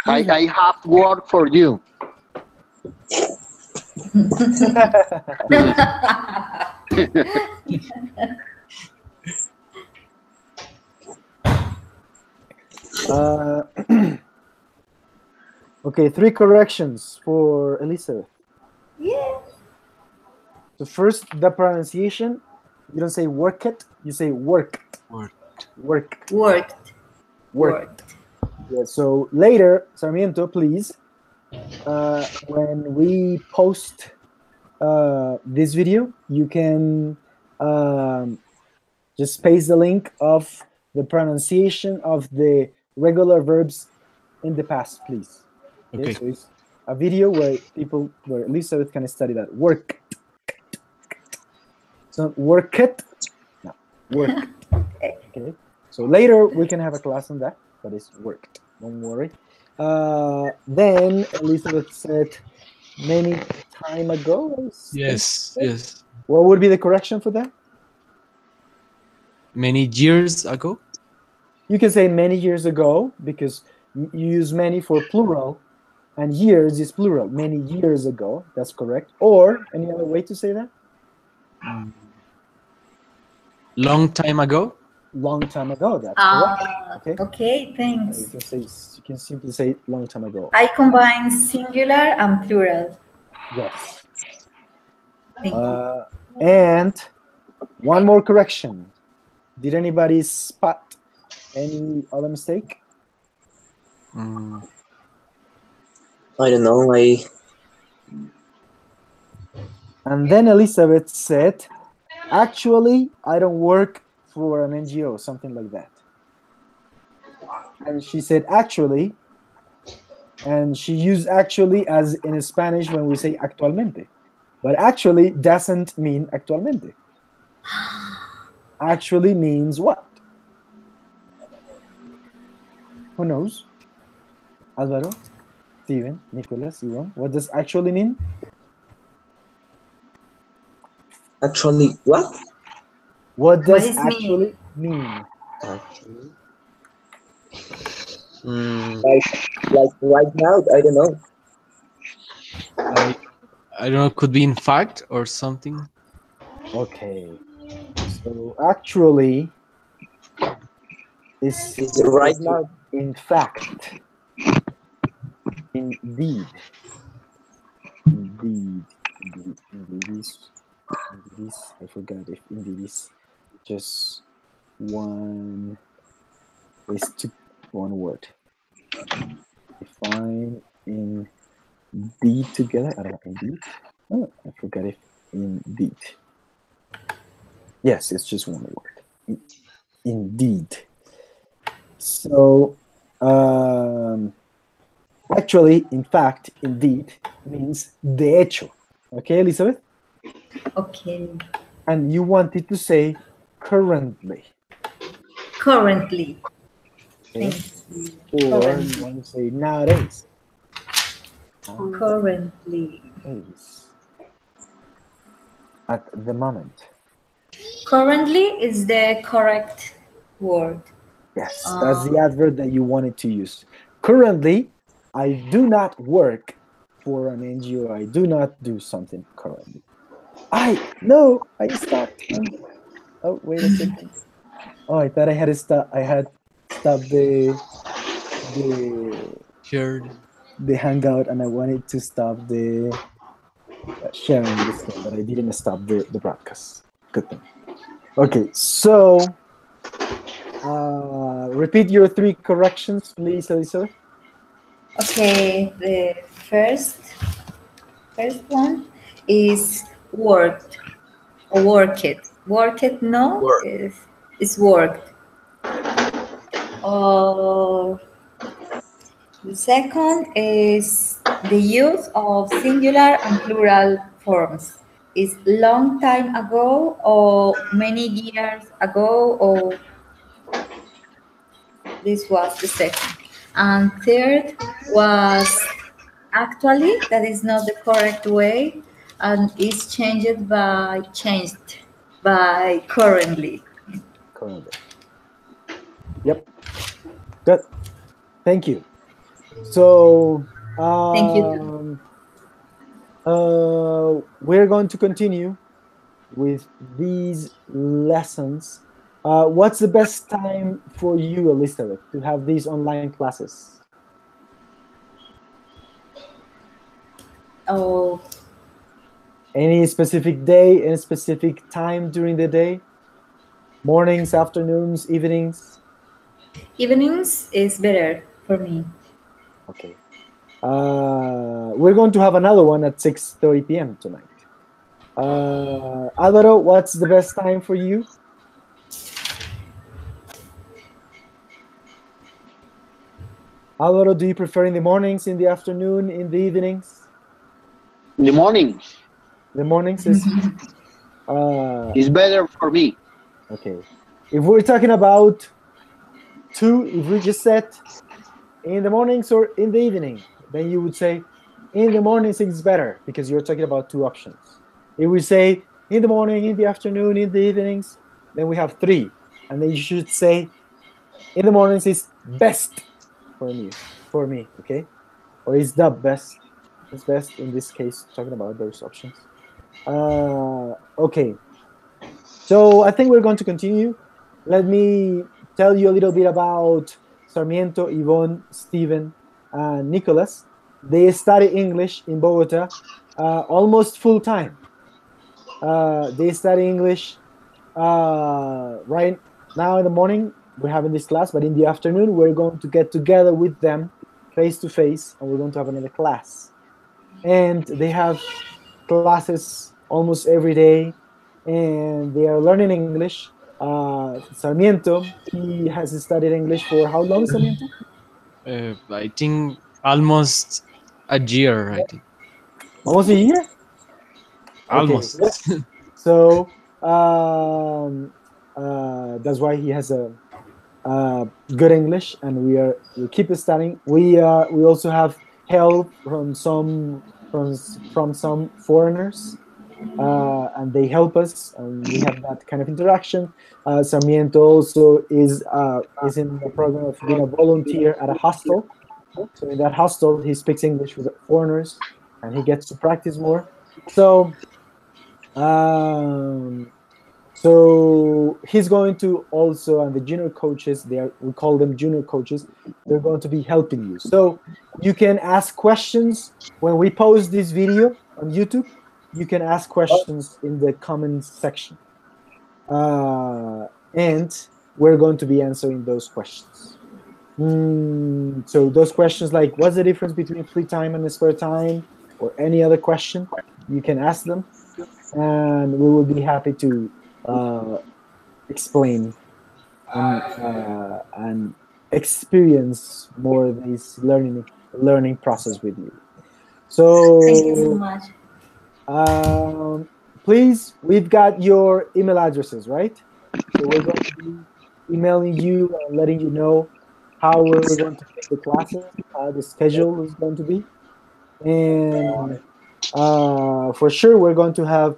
I have work for you. Uh, okay, 3 corrections for Elizabeth. Yeah. So first, the pronunciation, you don't say work it, you say work. Work. Work. Worked. Work. Yeah, so later, Sarmiento, please, when we post this video, you can just paste the link of the pronunciation of the regular verbs in the past, please. Okay. So it's a video where Elizabeth can study that. Work. So work it. No, work. Okay. So later we can have a class on that, but it's worked. Don't worry. Then Elizabeth said many time ago. Yes. Yes. What would be the correction for that? Many years ago. You can say many years ago because you use many for plural, and years is plural. Many years ago. That's correct. Or any other way to say that? Long time ago. Long time ago. That's correct. Okay. Okay, thanks. You can simply say long time ago. I combine singular and plural. Yes. Thank you. And one more correction. Did anybody spot any other mistake? Mm, I don't know. And then Elizabeth said, actually, I don't work for an NGO, something like that. And she said, actually, and she used actually as in Spanish when we say actualmente. But actually doesn't mean actualmente. Actually means what? Who knows? Alvaro, Steven, Nicholas, Ivan, what does actually mean? Actually, what? What does is actually mean? Actually. Mm, Like right now, I don't know. I don't know, could be in fact or something. Okay. So actually, this It's right now. in fact, indeed, indeed is, I forgot if indeed is just one, is to one word. Define indeed together. I don't know, indeed. Oh, I forgot if indeed. Yes, it's just one word. Indeed. So, actually, in fact, indeed means de hecho. Okay, Elizabeth? Okay. And you wanted to say currently. Currently. Okay? Thank you. Or Currently. you want to say nowadays. Currently. Nowadays. At the moment. Currently is the correct word. Yes, that's the adverb that you wanted to use. Currently, I do not work for an NGO. I do not do something currently. I stopped. Oh, wait a second. Oh, I thought I had stopped the Heard. the hangout, and I wanted to stop the sharing the screen, but I didn't stop the broadcast. Good thing. Okay, so repeat your 3 corrections, please, Elizabeth. Okay, the first one is worked or worked. Worked, no, Work. is worked. Or the second is the use of singular and plural forms. Is long time ago or many years ago, or this was the second. And third was actually, that is not the correct way, and is changed by currently. Currently. Yep. Good. Thank you. So, Thank you. we're going to continue with these lessons. What's the best time for you, Elizabeth, to have these online classes? Oh, Any specific day, any specific time during the day? Mornings, afternoons, evenings? evenings is better for me. Okay. We're going to have another one at 6:30 p.m. tonight. Alvaro, what's the best time for you? Alvaro, do you prefer in the mornings, in the afternoon, in the evenings? In the morning The mornings is is better for me. okay. If we're talking about if we just said in the mornings or in the evening, then you would say in the mornings it's better because you're talking about 2 options. If we say in the morning, in the afternoon, in the evenings, then we have 3. And then you should say in the mornings is best for me, okay? Or is the best. It's best in this case, talking about those options. Okay. So I think we're going to continue. Let me tell you a little bit about Sarmiento, Yvonne, Steven, and Nicholas. They study English in Bogota almost full time. They study English right now in the morning. We're having this class, but in the afternoon, we're going to get together with them face to face, and we're going to have another class. And they have classes almost every day, and they are learning English. Sarmiento, he has studied English for how long, Sarmiento? I think almost a year. I think Almost a year? almost. Okay. So that's why he has a good English, and we keep studying. We also have help from some foreigners and they help us, and we have that kind of interaction. Sarmiento also is in the program of being a volunteer at a hostel. So in that hostel, he speaks English with foreigners, and he gets to practice more. So, so he's going to also, and the junior coaches, we call them junior coaches, they're going to be helping you. So you can ask questions when we post this video on YouTube. You can ask questions in the comments section, and we're going to be answering those questions. So those questions like, what's the difference between free time and spare time, or any other question, you can ask them, and we will be happy to explain and experience more this learning process with you. So thank you so much. Please, we've got your email addresses, right? So we're going to be emailing you and letting you know how we're going to take the classes, how the schedule is going to be, and for sure we're going to have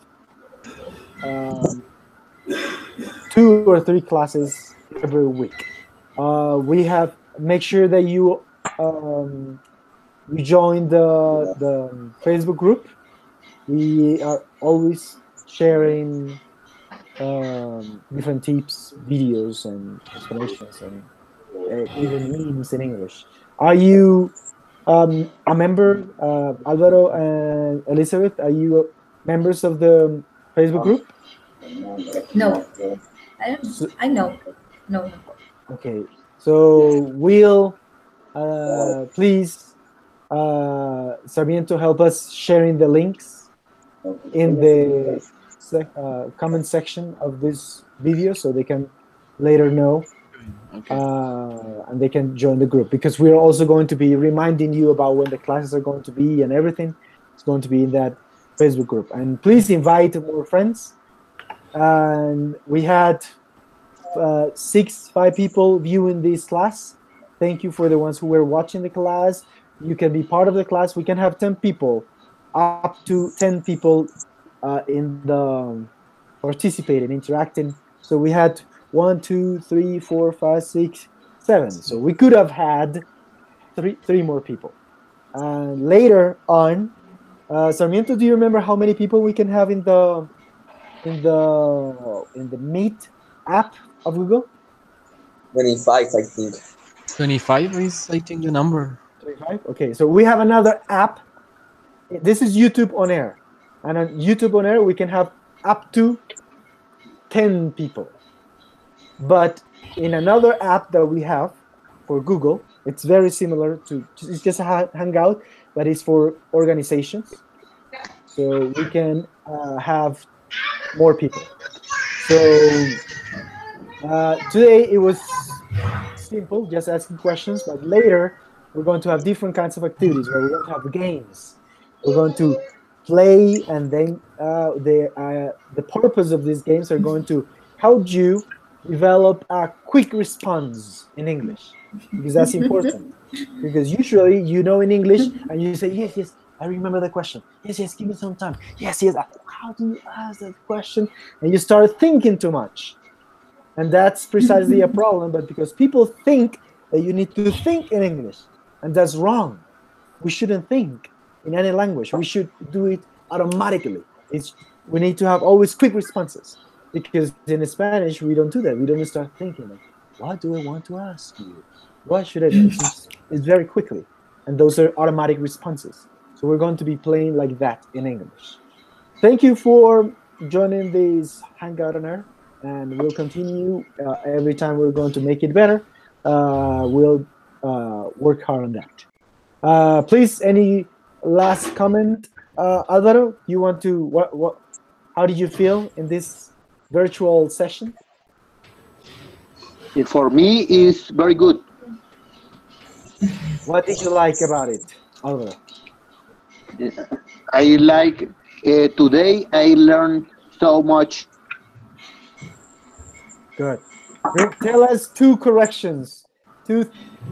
2 or 3 classes every week. We have make sure that you join the Facebook group. We are always sharing different tips, videos, and explanations, and even memes in English. Are you a member, Alvaro and Elizabeth? Are you members of the Facebook group? No, I know. No. Okay, so we'll please, Sarmiento, help us sharing the links in the comment section of this video, so they can later know, and they can join the group, because we're also going to be reminding you about when the classes are going to be, and everything is going to be in that Facebook group. And please invite more friends. And we had 5 people viewing this class. Thank you for the ones who were watching the class. You can be part of the class. We can have 10 people, up to 10 people in the participating, interacting. So we had 1, 2, 3, 4, 5, 6, 7. So we could have had three more people. Later on, Sarmiento, do you remember how many people we can have in the Meet app of Google? 25, I think. 25 is, I think, the number. 25? Okay, so we have another app. This is YouTube on Air. And on YouTube on Air, we can have up to 10 people. But in another app that we have for Google, it's very similar to, it's just a Hangout, but it's for organizations. So we can have more people. So today it was simple, just asking questions, but later we're going to have different kinds of activities where we're going to have games. We're going to play, and then the purpose of these games are going to help you develop a quick response in English, because that's important. Because usually you know in English and you say, yes, yes, I remember the question. Yes, yes, give me some time. Yes, yes, how do you ask that question? And you start thinking too much. And that's precisely a problem, but because people think that you need to think in English, and that's wrong. We shouldn't think in any language. We should do it automatically. We need to have always quick responses, because in Spanish, we don't do that. We don't start thinking, like, what do I want to ask you? What should I do? It's very quickly. And those are automatic responses. So we're going to be playing like that in English. Thank you for joining this Hangout on Air, and we'll continue every time. We're going to make it better. We'll work hard on that. Please, any last comment? Alvaro, you want to, how did you feel in this virtual session? For me, it's very good. What did you like about it, Alvaro? I like, today I learned so much. Good. Tell us 2 corrections.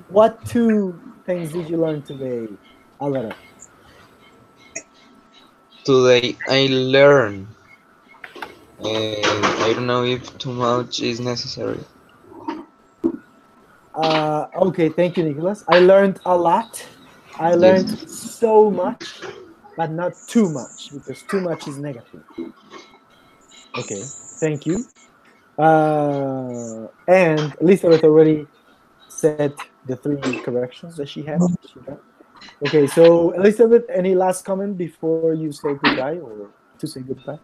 What 2 things did you learn today, Alvaro? Today I learn. And I don't know if too much is necessary. Okay, thank you, Nicholas. I learned a lot. I learned Yes. so much, but not too much, because too much is negative. Okay, thank you. And Elizabeth already said the 3 corrections that she got. Okay, so Elizabeth, any last comment before you say goodbye or to say goodbye?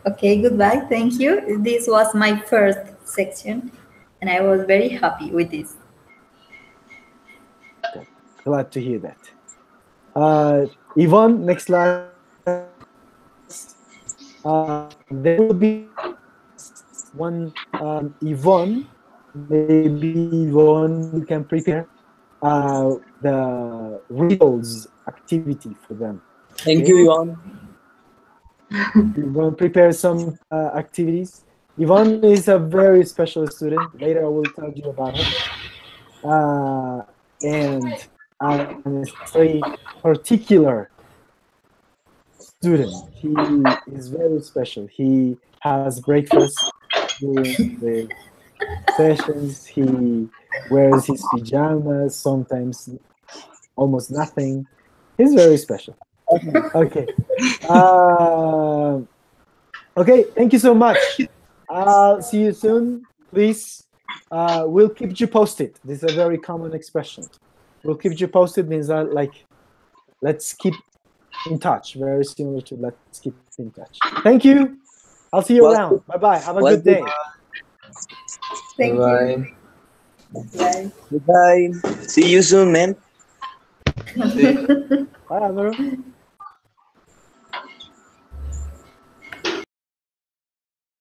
Okay, goodbye. Thank you. This was my first section, and I was very happy with this. Okay, glad to hear that. Yvonne, next slide. There will be one Yvonne. Maybe Yvonne, you can prepare the riddles activity for them. Thank you, Ivan. Yvonne prepare some activities. Yvonne is a very special student. Later I will tell you about her. And I'm a very particular student. He is very special. He has breakfast during the sessions. He wears his pajamas, sometimes almost nothing. He's very special. Okay. Okay, thank you so much. I'll see you soon. Please, we'll keep you posted. This is a very common expression. We'll keep you posted means that, like, let's keep in touch. Very similar to let's keep in touch. Thank you. I'll see you around. Bye-bye. Have a good day. Thank Bye. you. Bye. Bye. See you soon, man. Bye, bro.